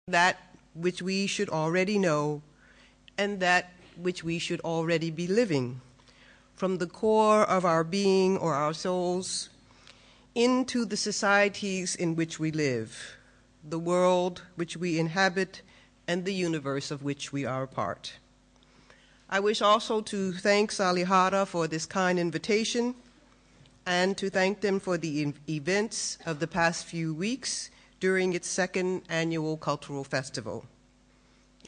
that which we should already know, and that which we should already be living, from the core of our being or our souls into the societies in which we live, the world which we inhabit, and the universe of which we are a part. I wish also to thank Salihara for this kind invitation and to thank them for the events of the past few weeks during its second annual cultural festival.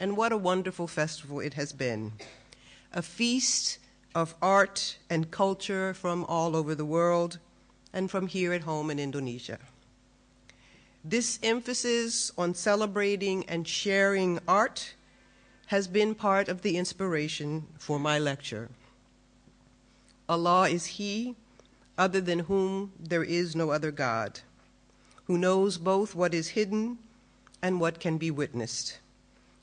And what a wonderful festival it has been. A feast of art and culture from all over the world and from here at home in Indonesia. This emphasis on celebrating and sharing art has been part of the inspiration for my lecture. Allah is He, other than whom there is no other God, who knows both what is hidden and what can be witnessed.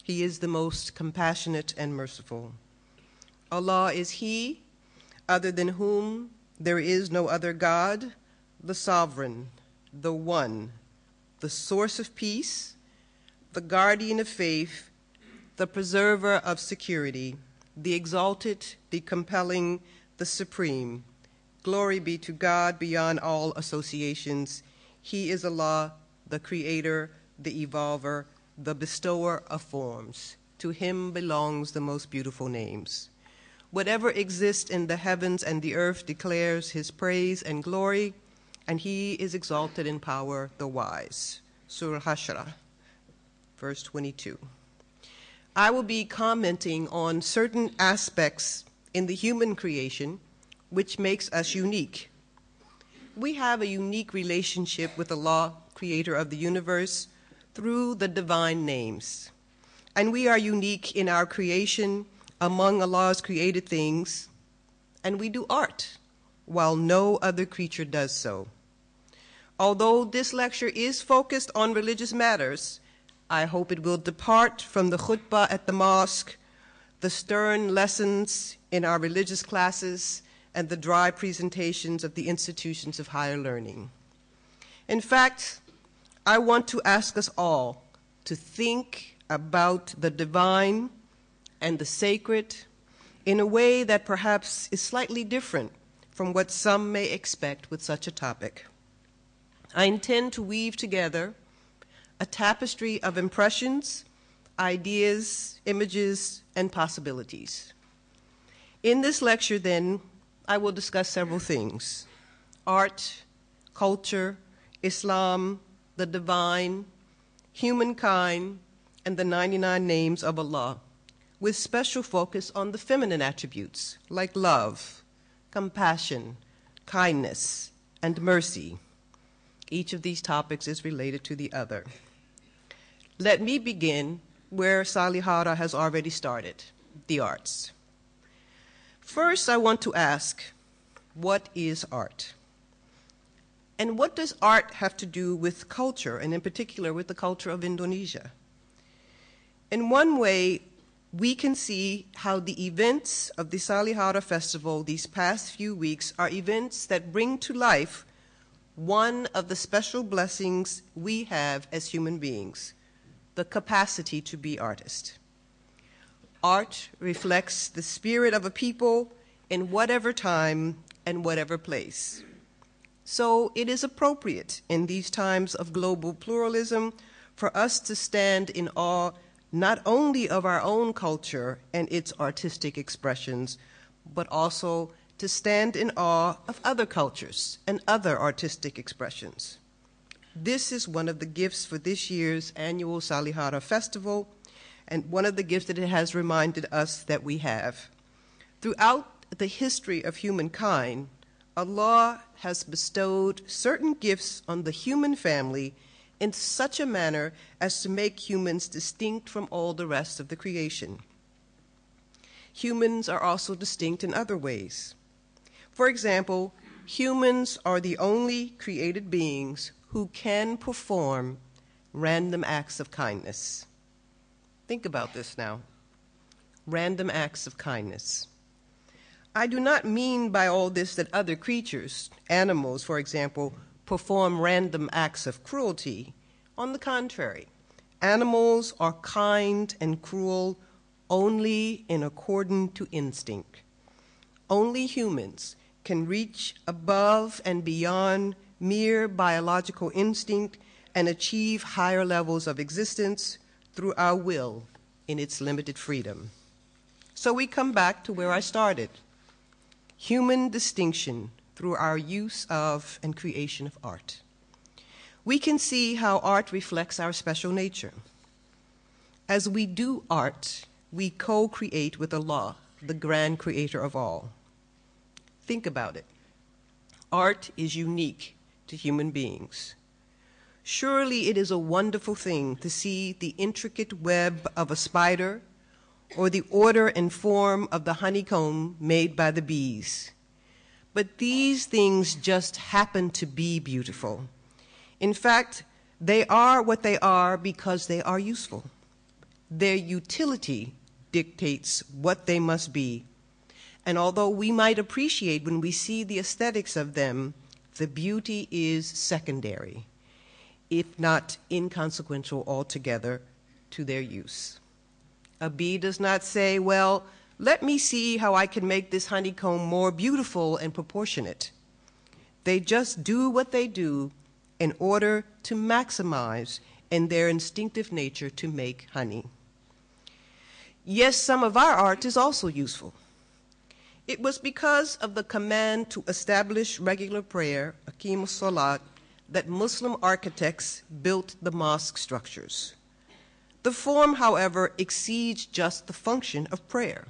He is the most compassionate and merciful. Allah is He, other than whom there is no other God, the sovereign, the one, the source of peace, the guardian of faith, the preserver of security, the exalted, the compelling, the supreme. Glory be to God beyond all associations. He is Allah, the creator, the evolver, the bestower of forms. To Him belongs the most beautiful names. Whatever exists in the heavens and the earth declares His praise and glory, and He is exalted in power, the wise. Surah Hashra, verse 22. I will be commenting on certain aspects in the human creation which makes us unique. We have a unique relationship with Allah, creator of the universe, through the divine names. And we are unique in our creation among Allah's created things, and we do art, while no other creature does so. Although this lecture is focused on religious matters, I hope it will depart from the khutbah at the mosque, the stern lessons in our religious classes, and the dry presentations of the institutions of higher learning. In fact, I want to ask us all to think about the divine and the sacred in a way that perhaps is slightly different from what some may expect with such a topic. I intend to weave together a tapestry of impressions, ideas, images, and possibilities. In this lecture, then, I will discuss several things: art, culture, Islam, the divine, humankind, and the 99 names of Allah, with special focus on the feminine attributes like love, compassion, kindness, and mercy. Each of these topics is related to the other. Let me begin where Salihara has already started, the arts. First, I want to ask, what is art? And what does art have to do with culture, and in particular with the culture of Indonesia? In one way, we can see how the events of the Salihara Festival these past few weeks are events that bring to life one of the special blessings we have as human beings, the capacity to be artists. Art reflects the spirit of a people in whatever time and whatever place. So it is appropriate in these times of global pluralism for us to stand in awe not only of our own culture and its artistic expressions, but also to stand in awe of other cultures and other artistic expressions. This is one of the gifts for this year's annual Salihara Festival, and one of the gifts that it has reminded us that we have. Throughout the history of humankind, Allah has bestowed certain gifts on the human family in such a manner as to make humans distinct from all the rest of the creation. Humans are also distinct in other ways. For example, humans are the only created beings who can perform random acts of kindness. Think about this now. Random acts of kindness. I do not mean by all this that other creatures, animals, for example, perform random acts of cruelty. On the contrary, Animals are kind and cruel only in accordance to instinct. Only humans can reach above and beyond mere biological instinct and achieve higher levels of existence through our will in its limited freedom. So we come back to where I started. Human distinction through our use of and creation of art. We can see how art reflects our special nature. As we do art, we co-create with Allah, the grand creator of all. Think about it. Art is unique to human beings. Surely it is a wonderful thing to see the intricate web of a spider or the order and form of the honeycomb made by the bees. But these things just happen to be beautiful. In fact, they are what they are because they are useful. Their utility dictates what they must be. And although we might appreciate when we see the aesthetics of them, the beauty is secondary, if not inconsequential altogether, to their use. A bee does not say, well, let me see how I can make this honeycomb more beautiful and proportionate. They just do what they do in order to maximize in their instinctive nature to make honey. Yes, some of our art is also useful. It was because of the command to establish regular prayer, Aqim as-Salat, that Muslim architects built the mosque structures. The form, however, exceeds just the function of prayer.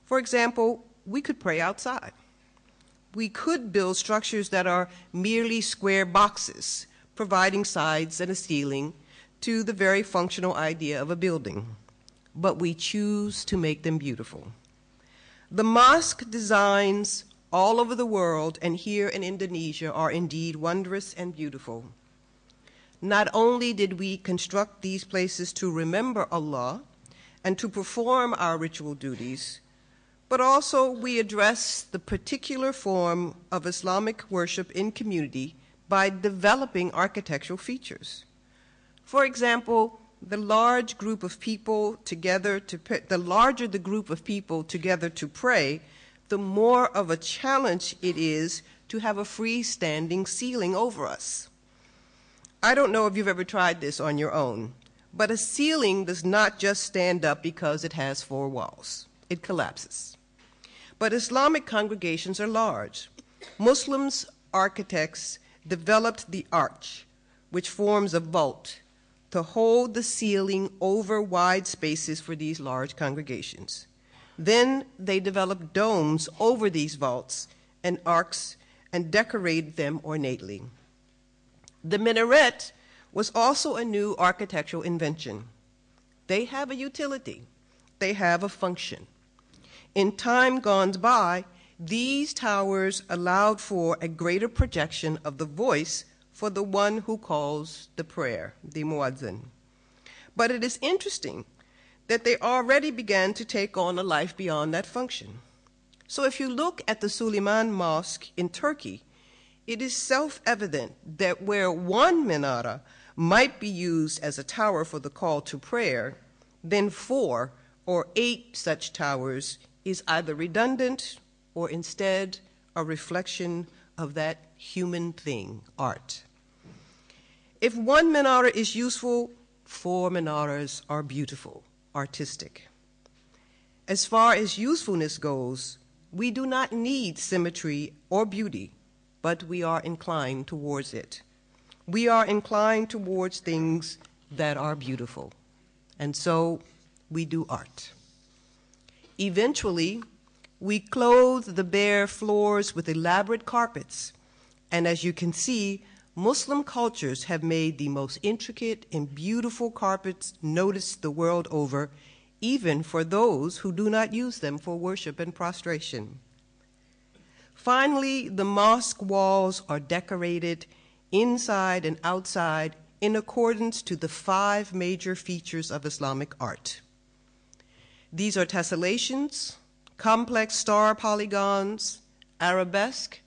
For example, we could pray outside. We could build structures that are merely square boxes, providing sides and a ceiling to the very functional idea of a building. But we choose to make them beautiful. The mosque designs all over the world and here in Indonesia are indeed wondrous and beautiful. Not only did we construct these places to remember Allah and to perform our ritual duties, but also we address the particular form of Islamic worship in community by developing architectural features. For example, the larger the group of people together to pray, the more of a challenge it is to have a freestanding ceiling over us. I don't know if you've ever tried this on your own, but a ceiling does not just stand up because it has 4 walls. It collapses. But Islamic congregations are large. Muslims architects developed the arch, which forms a vault, to hold the ceiling over wide spaces for these large congregations. Then they developed domes over these vaults and arcs and decorated them ornately. The minaret was also a new architectural invention. They have a utility. They have a function. In time gone by, these towers allowed for a greater projection of the voice for the one who calls the prayer, the muazzin. But it is interesting that they already began to take on a life beyond that function. So if you look at the Suleiman Mosque in Turkey, it is self-evident that where one minara might be used as a tower for the call to prayer, then 4 or 8 such towers is either redundant or instead a reflection of that human thing, art. If one minara is useful, 4 minaras are beautiful, artistic. As far as usefulness goes, we do not need symmetry or beauty, but we are inclined towards it. We are inclined towards things that are beautiful, and so we do art. Eventually, we clothe the bare floors with elaborate carpets, and as you can see, Muslim cultures have made the most intricate and beautiful carpets noticed the world over, even for those who do not use them for worship and prostration. Finally, the mosque walls are decorated inside and outside in accordance to the 5 major features of Islamic art. These are tessellations, complex star polygons, arabesque,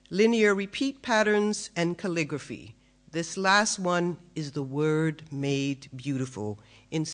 linear repeat patterns, and calligraphy, This last one is the Word made beautiful.